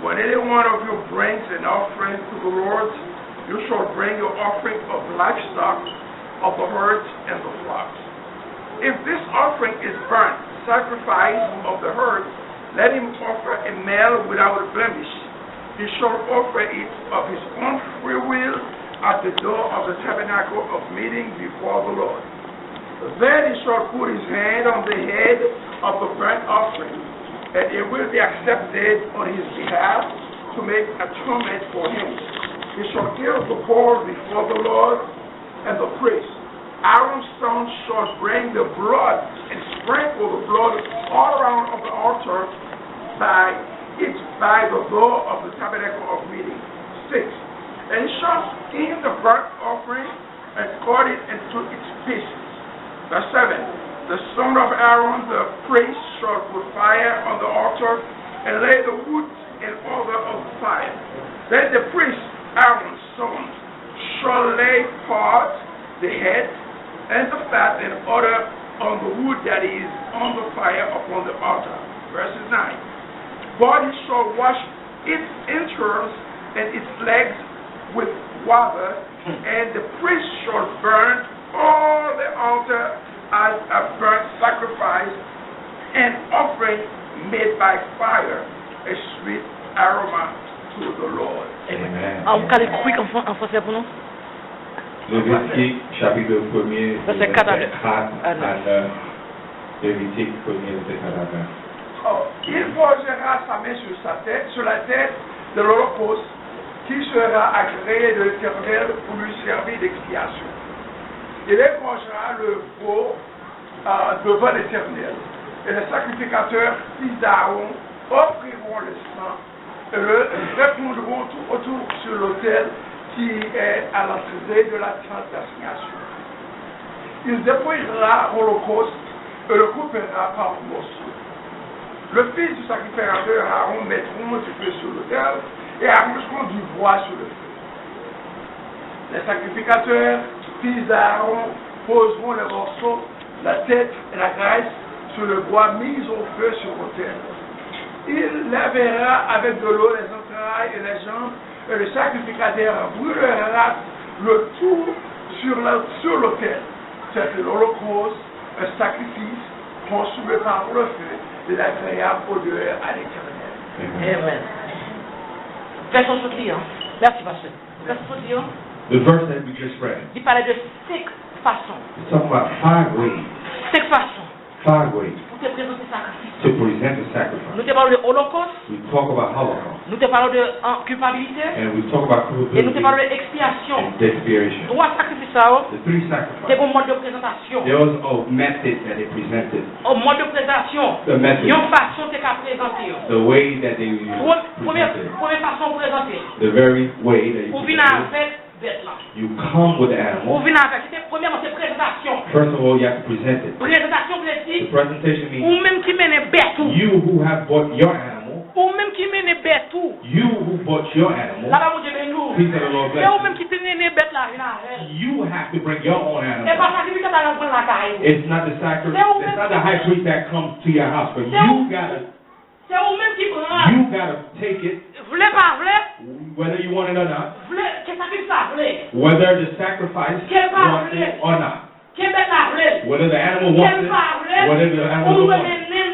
When any one of you brings an offering to the Lord, you shall bring your offering of livestock, of the herds and the flocks. If this offering is burnt sacrifice of the herd, let him offer a male without a blemish. He shall offer it of his own free will at the door of the tabernacle of meeting before the Lord. Then he shall put his hand on the head of the burnt offering, and it will be accepted on his behalf to make atonement for him. He shall kill the bull before the Lord, and the priest, Aaron's son, shall bring the blood and sprinkle the blood all around of the altar by the door of the tabernacle of meeting. 6. And he shall skin the burnt offering and cut it into its pieces. Verse 7. The son of Aaron, the priest, shall put fire on the altar and lay the wood in order of the fire. Then the priest, Aaron's son, shall lay part, the head, and the fat in order on the wood that is on the fire upon the altar. Verses 9. But he shall wash its entrails and its legs with water, and the priest shall burn all the altar as a burnt sacrifice, an offering made by fire, a sweet aroma to the Lord. Amen. On va aller quick en français pour nous. Lévitique chapitre 1er, Verset 4 à 9. Lévitique 1er, verset 4 à 9. Il posera sa main sur la tête de l'holocauste, qui sera agréé de l'Éternel pour lui servir d'expiation. Il égorgera le veau devant l'Éternel, et les sacrificateurs, fils d'Aaron, offriront le sang et le répandront tout autour sur l'autel qui est à l'entrée de la tente d'assignation. Il dépouillera l'holocauste et le coupera par morceaux. Le fils du sacrificateur Aaron mettront du feu sur l'autel et arroseront du bois sur le feu. Les sacrificateurs, fils d'Aaron, poseront les morceaux, la tête et la graisse sur le bois mis au feu sur l'autel. Il lavera avec de l'eau les entrailles et les jambes, et le sacrificateur brûlera le tout sur l'autel. C'est l'holocauste, un sacrifice consumé par le feu, de l'agréable odeur à l'Éternel. Amen. Version soutien. Merci, pasteur. Version soutien. The verse that we just read. Il parlait de 5 façons. It's talking about 5 ways. 5 façons. 5 ways. Pour te présenter sacrifice. to present a sacrifice. Nous te parlons de Holocauste, We talk about Holocaust, nous te parlons de culpabilité, and we talk about et nous te culpability parlons d'expiation. and expiation. Trois sacrifices, ça, The three c'est sacrifices. un mode de présentation. There was a method that they presented, Un mode de présentation. the method, Une façon de présenter. the way that they Première presented, façon de présenter. the very way that you Ou venir present it. avec bête là. You come with the Ou animal. venir avec. C'était premièrement, c'est présentation. First of all, you have to present it. Présentation veut The dire, presentation ou means même qui mène bête ou. you who have bought your animal, Ou même qui mène bête ou. you who bought your animal, Là-bas, mon Dieu, ben nous. peace of the Lord Mais bless ou you. même qui mène bête là, venir avec. You have to bring your own Et animal. pas sacrifice à la prendre la caille. It's not the sacrifice. It's not the high priest that comes to your house, but you gotta C'est ou même qui prend. take it, Voulez pas, voulez. whether you want it or not, Voulez, qu'est-ce que sacrifice ça, voulez. whether the sacrifice wants it or not, Qu'est-ce que ça voulait. whether the animal wants it, whether the animal Ou doesn't want même it. même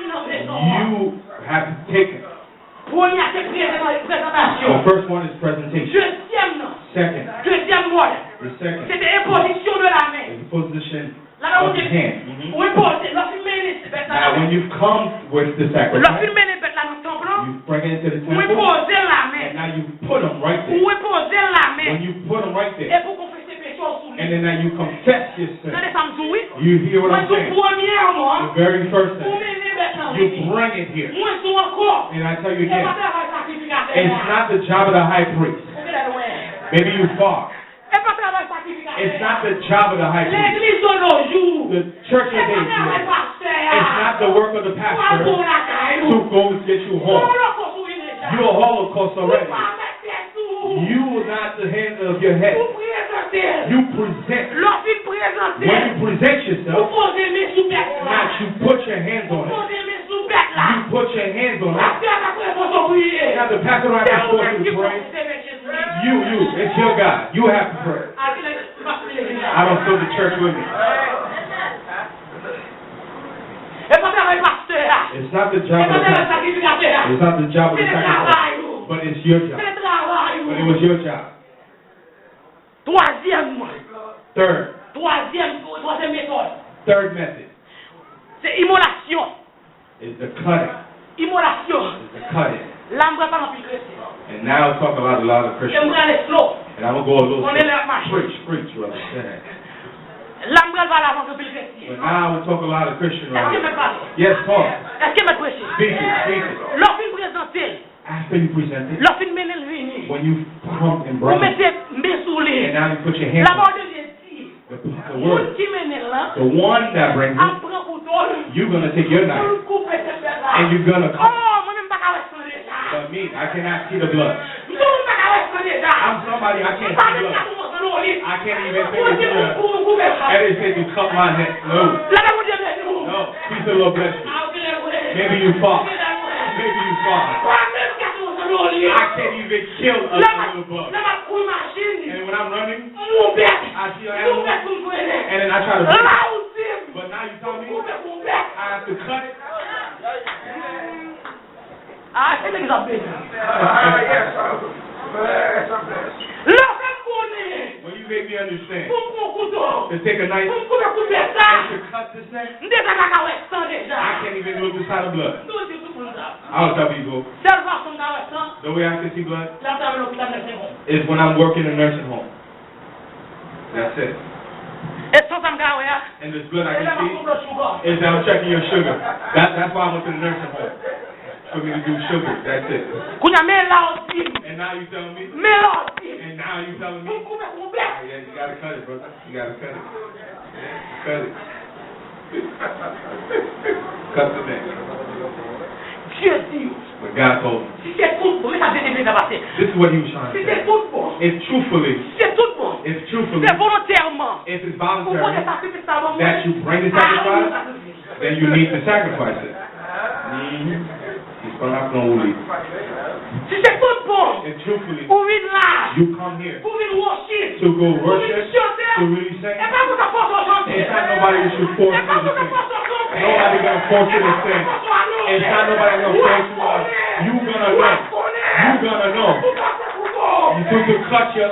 You have to take it. Premier, c'est présentation. The first one is presentation. Deuxième, Second, mode. the second C'était imposition de la main. is the position Là, on of the dit, hand. ou imposer, lorsqu'il mène cette bête Now, là, when you've come with the sacrifice, lorsqu'il mène cette bête là dans le temple, you bring it into the ou temple, imposer la and main. now you put them right there. Ou imposer la main. When you put them right Et there, pour confesser péché au sous and then now you confess your sin. Regardez ça me dit, oui. You hear what Moi, I'm tout saying? premièrement, The very first ou thing, mène bête là, you bring it here. moi, tout encore. And I tell you C'est pas again, travail sacrificateur. it's not the job of the high priest. Maybe you fought. C'est pas travail sacrificateur. It's not the job of the high priest. L'église de nos jours. The church of C'est pas days. travail It's pasteur. not the work of the pastor to go and get you home. You're a Holocaust already. You are not the hands of your head. You present. When you present yourself, not you put your hands on it. You put your hands on it. Now the pastor don't have to force you to pray. It's your God. You have to pray. I don't feel the church with me. It's not the job of the pastor. It's not the job of the sacrifice. But it's your job. But it was your job. Troisième méthode, Third method c'est immolation. is the cutting. Immolation. Is the cutting. Là, on va pas en plus chrétien. And now I talk about a lot of Et on Christians. va aller slow. And I'm going to go a little On est là, marche. preach, brother. Là, on va l'avant de plus chrétien. But now we talk a lot of Christians Est-ce right que me here. parle? Yes, talk. Est-ce que me prêche? Speak it. Lorsqu'il présente, After you present it, lorsqu'il mène le vini, when you come and vous bring it, mettez mes soulés. and now you put your hands La on parole de Dieu dit, the vous word, qui mène là, the one that brings it, apprend couteau, you're going to take your knife pour couper cette bête-là. and you're going to cut. Oh, moi-même pas qu'à rester déjà. But me, I cannot see the blood. Moi-même pas qu'à rester déjà. I'm somebody, I can't Pas see de blood. ça pour moi, c'est non, lit. I can't even Moi, finish c'est blood. pour couper ça. I didn't say to cut my head. No. La parole de Dieu dit, nous. No. Peace of the Lord bless you. Ah, ok, ouais. Maybe you fought. Ok, ouais. Maybe you fought. Moi-même, qu'à tout, c'est non, lit. I can't even kill a little bug. Là, ma couille machine. And when I'm running, Mon bête. I see an Mon animal, bête, vous me prenez. and then I try to break Là it. aussi. But now you tell me Couper mon bête. I have to cut it. Ah, c'est l'exemple. Yes, Lorsqu'on connaît, When you make me understand pour mon couteau, to take a knife pour couper coup de and ça, to cut this thing, déjà qu'à ouais, sans déjà. I can't even look inside the blood. Nous, c'est tout pour ça. I'll tell people Seule façon qu'à ouais, sans, the way I can see blood là, t'as l'hôpital de Saint-Bon. is when I'm working in a nursing home. That's it. Et sans ça, m'gare, ouais, And this blood I et là, can ma coupe le sugar. see is that I'm checking your sugar. That's why I went to the nursing home. For me to do sugar. That's it. Kounya, mais là aussi, And now you telling me? mais là aussi, And now you telling me? pour couper mon Ah, bête. yeah, you gotta cut it, brother. You gotta cut it. Cut it. Cut the thing. Dieu dit, But God told me. si c'est tout bon, mais ça vient de passer. This is what he was trying Si to c'est say. tout bon, If truthfully, si c'est tout bon, if si truthfully, c'est volontairement, if it's pour qu'on voluntary, sacrifice ça avant moi, that you bring the sacrifice, then you need to sacrifice it. It's gonna happen on Uli. si c'est tout bon, And truthfully, pour venir là, you come here pour venir worship, to go pour venir worship, chanter, to really sing. et pas pour ça force au chanter. It's not nobody that should force Et you pas to pour ça sing. force au chanter. Nobody gonna force you to sing. It's not nobody gonna force you out. You gonna know. You gonna know. You need to cut your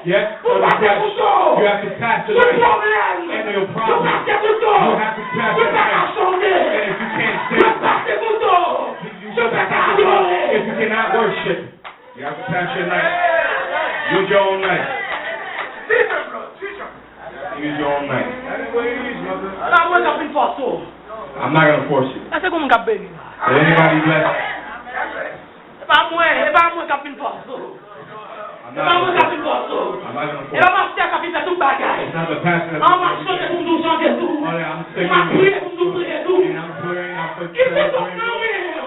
yes, for the flesh. You have to pass the light. And your problem. You have to pass the light. And if you That's your knife. Use your own knife. Use your own knife. I'm not going to force you. Is anybody blessed? I'm not going to force you. It's not the pastor that's I'm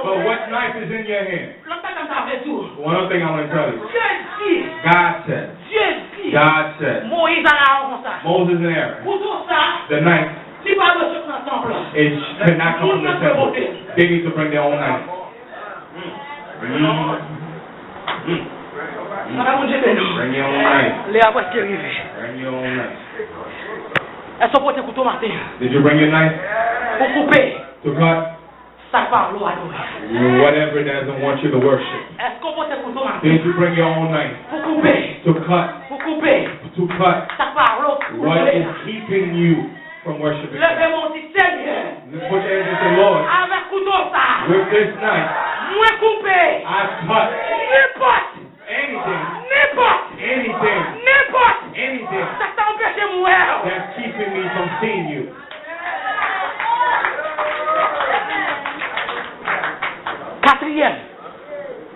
but what knife is in your hand? One thing I want to tell you. God said. Moses and Aaron. The knife. It cannot come from the temple. They need to bring their own knife. Bring your own knife. Bring your own knife. Bring your own knife. Did you bring your knife? To cut? Whatever doesn't want you to worship. Did you bring your own knife? To cut? To cut what is keeping you from worshiping God? Put your hands and say, Lord, with this knife, I've cut anything that's keeping me from seeing you.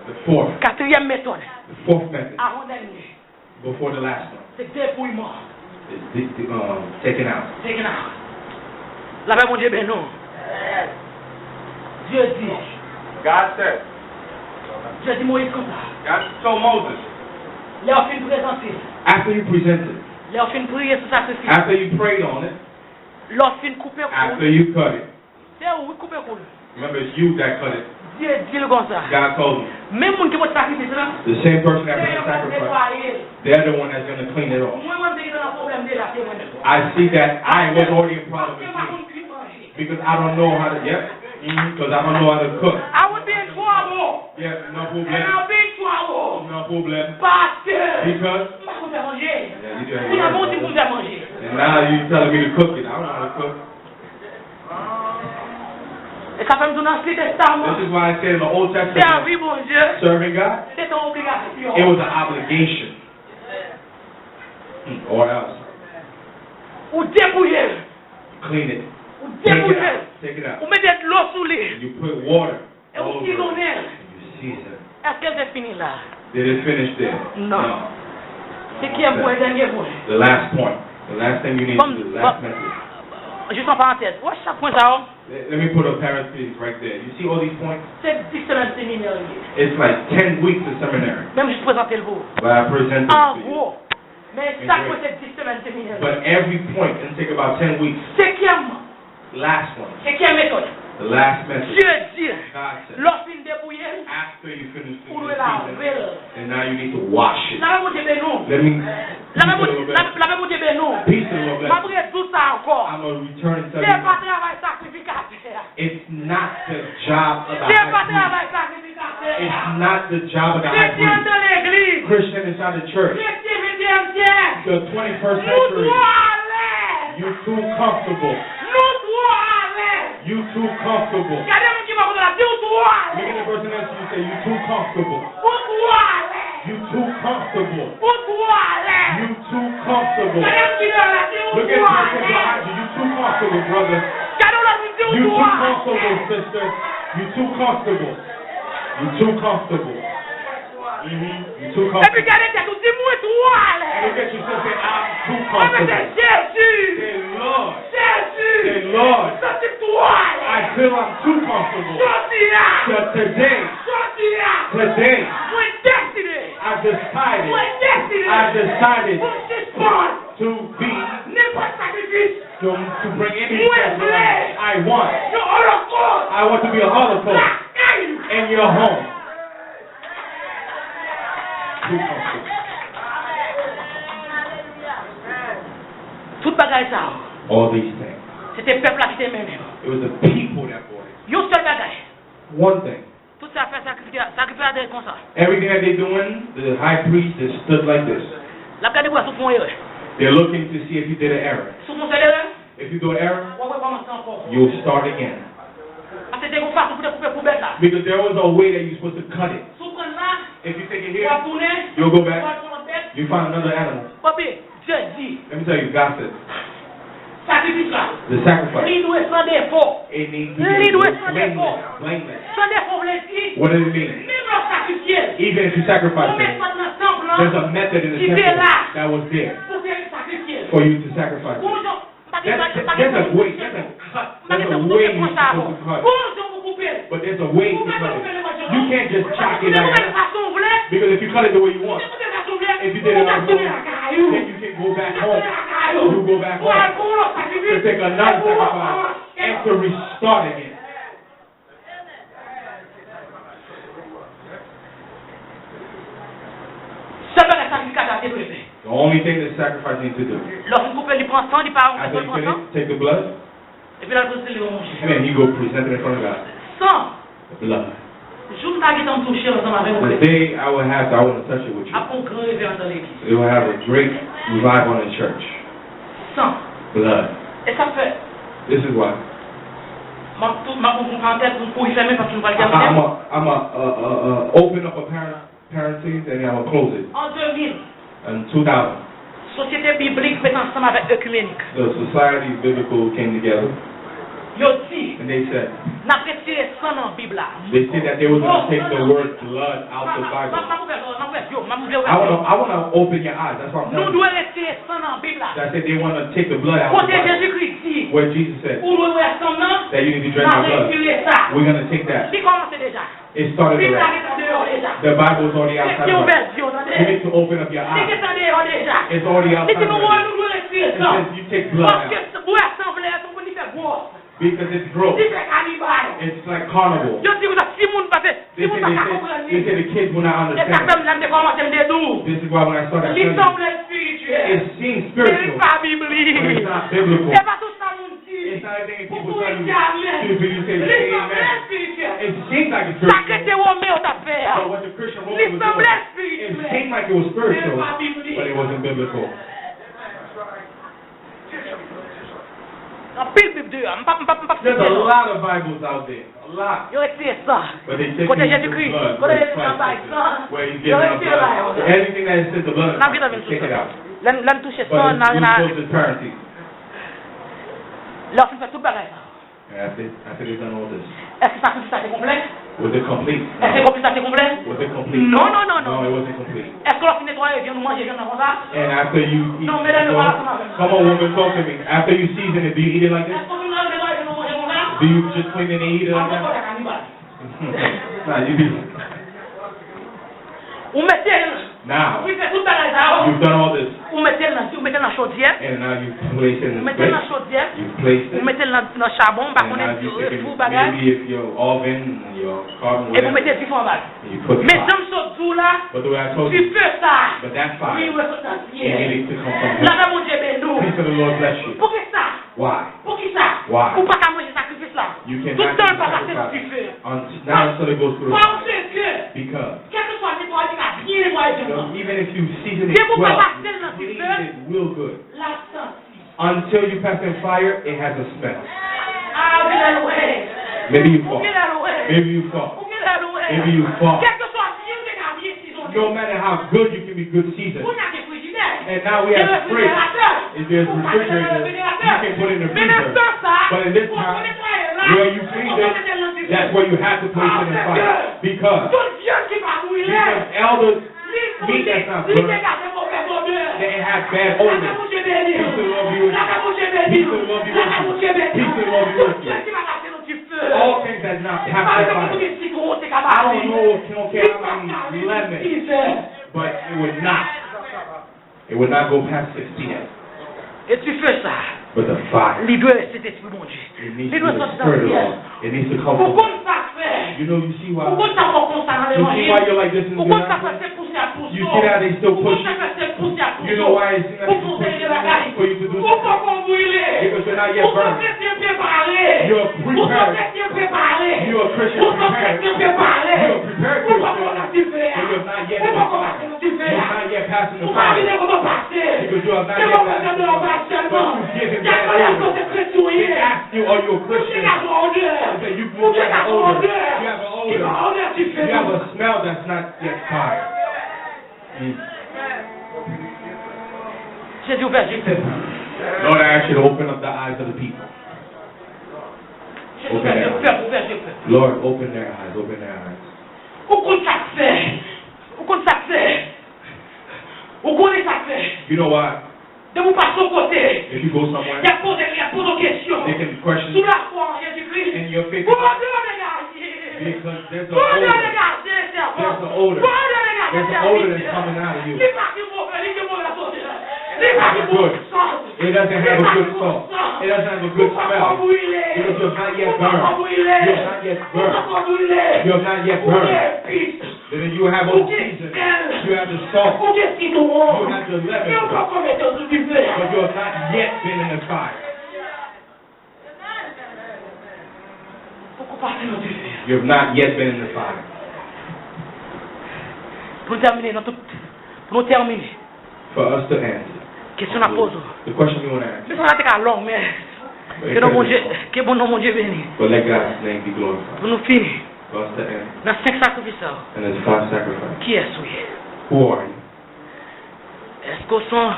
The fourth method. Before the last one. It's taken out. God said. God told Moses. After you presented. After you prayed on it. After you cut it. Remember, it's you that cut it. God told me. The same person that brings the sacrifice, they're the one that's going to clean it off. I see that I was already a problem with me. Because I don't know how to, because I don't know how to cook. I would be in trouble. Yeah, no problem. And I'll be in trouble. No problem. Because and now you're telling me to cook it. I don't know how to cook. This is why I said in the Old Testament, serving God, it was an obligation. Or else. Clean it. Take it out. You put water over it. And you season. Did it finish there? No. The last point. The last thing you need to do. The last message. Juste en parenthèse, ouais, chaque point ça. Let me put a parenthesis right there. You see all these points? C'est 10 semaines de séminaire. It's like 10 weeks of seminary. Même juste présenter le vous. But I present it en to you. gros. Mais chaque point c'est 10 semaines de séminaire. But every point can take about 10 weeks. Cinquième. Last one. Cinquième méthode. The last message. Dieu dit. God said. Lorsqu'il débrouille. After you finish the season. And now you need to wash it. Let me. La même beauté Benou. Peace and love. Après tout ça encore. I'm going to return and tell you. It's not the job of the high priest. It's not the job of the high priest. Christian inside the church. The 21st century. You too comfortable. You too comfortable. Look at the person next to you say, you too comfortable. You too comfortable. You too comfortable. Look at the person behind you. You too comfortable, brother. You too comfortable, sister. You too comfortable. You too comfortable. You too comfortable. And look at you and say, I'm too comfortable. Say, Lord. Say, Lord. I feel I'm too comfortable. So today, I've decided to be, to bring any sacrifice I want. I want to be a holocaust in your home. Too comfortable. All these things. It was the people that brought it. One thing. Everything that they're doing, the high priest just stood like this. They're looking to see if you did an error. If you do an error, you'll start again. Because there was a way that you're supposed to cut it. If you take it here, you'll go back. You find another animal. Papi, Dieu dit. Let me tell you, God said. Sacrifice là. The sacrifice. Il doit sans défaut. It needs to be blameless. Sans défaut, vous l'avez. What does it mean? Même le sacrifier. Even if you sacrifice it, there's a method in the temple that was there for you to sacrifice it. There's a way. There's a cut. There's a way you're supposed to cut. But there's a way to cut it. You can't just chop it like that. Because if you cut it the way you want, if you did it on your own, then you can go back home. You go back home to take another sacrifice and to restart again. The only thing that sacrifice needs to do. After you finish, take the blood, and then you go present it in front of God. The blood. The day I want to touch it with you. It will have a great revival in the church. Blood. This is why. I'm open up a parenthesis and I'm close it. In 2000. Société biblique fait ensemble avec œcuménique. The society biblical came together. And they said they said that they were going to take the word blood out of the Bible. I want to open your eyes. That's what I'm telling you. I said they want to take the blood out of the Bible. Where Jesus said that you need to drink my blood. We're going to take that. It started already. The Bible's already outside of us. You need to open up your eyes. It's already outside of us. It says you take blood out. Because it's gross. It's like carnival. They say the kids will not understand. This is why when I started studying, it seems spiritual, but it's not biblical. It's not anything people tell you to say amen. It seems like it's spiritual. But what the Christian Roman was doing, it seemed like it was spiritual, but it wasn't biblical. There's a lot of Bibles out there. A lot. But they take the blood. Where you get the blood. Anything that says the blood, take it out. But it's close to eternity. And after they've done all this, was it complete? Was it complete? No, it wasn't complete. And after you eat, come on woman, talk to me. After you season it, do you eat it like this? Do you just clean it and eat it like that? Nah, you do. Now, you've done all this. And now you place it in the plate. You place it. And now you take it, maybe if your oven, your carbon, whatever, and you put the fire. But the way I told you, but that fire, it needs to come from heaven. Peace of the Lord bless you. Why? Why? You cannot sacrifice now until it goes through. Because even if you season it well, please it real good. Until you pass in fire, it has a smell. Maybe you fall. Maybe you fall. Maybe you fall. No matter how good you can be good seasoned. And now we have fridge. If there's refrigerator, you can put it in the freezer. But in this time, where you freeze it, that's where you have to place it in the fire. Because elders, meat that's not burnt, they have bad odor. Peace of the Lord be with you. Peace of the Lord be with you. Peace of the Lord be with you. All things that not pass the fire. I don't know how many lemons, but it would not. It would not go past 6 p.m. Et tu fais ça. But the fire. Il doit cet esprit, mon Dieu. It needs to be the Spirit of God. It needs to come from God. You know, you see why you're like this in the You see how they still push you? You know why it seems like it's pushing for you to do something? Because you're not yet burned. You're prepared. You're a Christian prepared. You're prepared to but you're not yet in the fire. You're not yet passing the fire. Because you have not yet passed the fire. But you give him that order. They ask you, are you a Christian? They say, you have an order. You have an order. odor. You have a smell that's not yet fire. J'ai dit ouvert, j'ai fait. Lord, I ask you to open up the eyes of the people. J'ai ouvert, j'ai fait. Lord, open their eyes, open their eyes. Où qu'on ça fait? Où qu'on ça fait? Où qu'on ça fait? You know what? De vous passer au côté. If you go somewhere, Il y a posé questions. they can question Sous la foi en Jésus-Christ. in your faith Vous m'en regardez. because there's Vous an m'en odor. regardez, There's an servant. odor. Vous m'en regardez, There's an odor that's coming out of you. Les pas qui vont faire, les vont la sauter. Les It's pas qui not vont good. It doesn't have a good smell. It doesn't have a good smell. Because you have not yet burned. You have not yet burned. You have not yet burned. Then you have a season. You have the salt. You have the lemon. But you have not yet been in the fire. You have not yet been in the fire. Pour nous terminer, For us to end, question à poser. the question you want to ask. Mais ça va être long, mais que bon nom mon Dieu béni. But let God's name be glorified. Pour nous finir, For us to end. dans 5 sacrifices, And there's 5 sacrifices. qui est-ce oui? Who are you? Est-ce que sont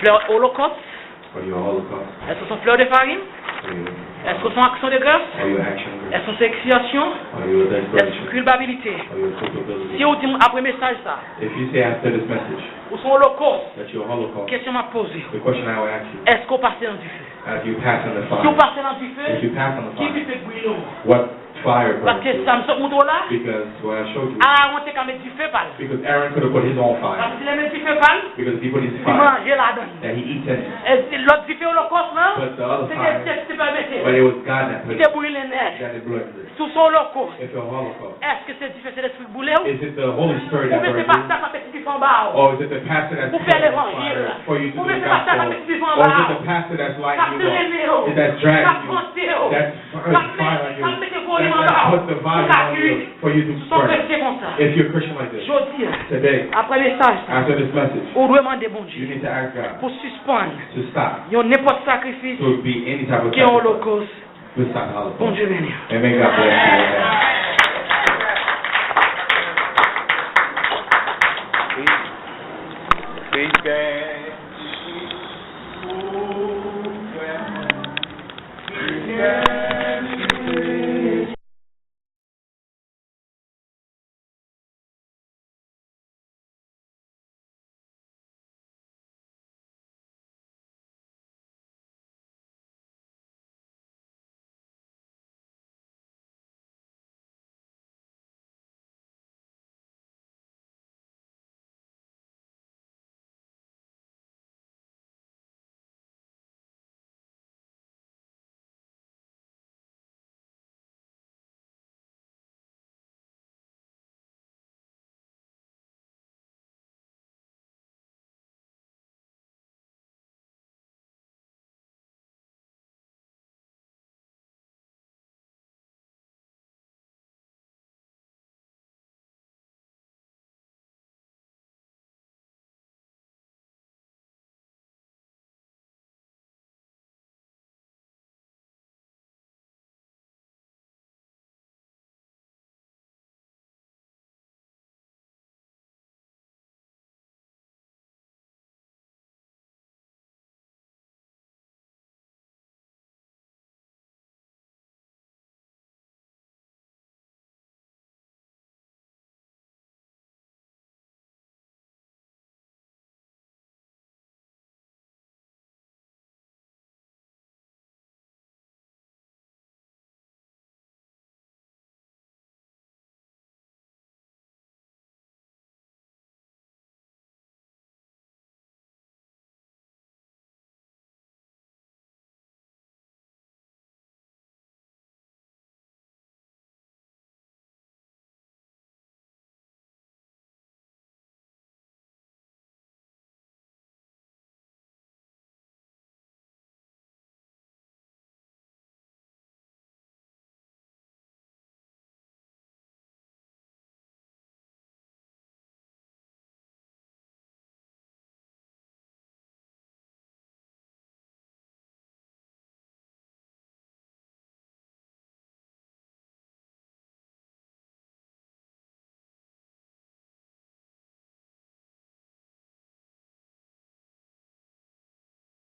fleurs holocauste? Are you a Holocaust? Est-ce que sont fleurs de farine? Est-ce que sont actions de grâce? Are you action? Est-ce que c'est expiation? Are you a Est-ce que desperation? culpabilité? Are you a culpability? Si vous dites après message ça, If you say after this message ou sont holocauste, that you're a Holocaust, question m'a posée. the question I will ask you, Est-ce qu'on passe dans du feu? as you pass in the Si vous fire, passez dans du feu, if you pass on the qui fire, vous fait brûler? what fire Parce burns que you? ça me saute mon dos là. Because what I showed you, Ah, on t'a qu'à mettre du feu par là. because Aaron could have put his own fire, Parce qu'il a mis du feu par là, because if he put his il fire mange la donne. that he eats in it, Et l'autre du feu holocauste là, but the other c'est fire, que tu peux mettre. but it was God that put Il it, te brûle les nerfs. that it burned it. Sous son holocauste. If you're a Holocaust, Est-ce que c'est du feu, c'est l'esprit boulé ou? is it the Holy Spirit Ou that bien burns c'est pas you? ça quand tu fais en bas? Or is it the pastor that's Pour faire setting l'évangile. fire for you to Ou do bien the c'est pas ça gospel? quand tu fais en Or is bas? it the pastor that's Ça lighting te you réveille. up? Is that Ça dragging te you? monte. That's fire on you. Ça te met tes volumes en That bas. put the volume on you for you to Son burn. chrétien comme ça. If you're a Christian like this, Je dis, today, après le message, after this message, on doit demander bon you Dieu need to ask God pour suspendre. to stop, Il y a n'importe sacrifice to be any type of qui est sacrifice holocauste. to stop the Bon Holocaust. Dieu béni. And may God bless you.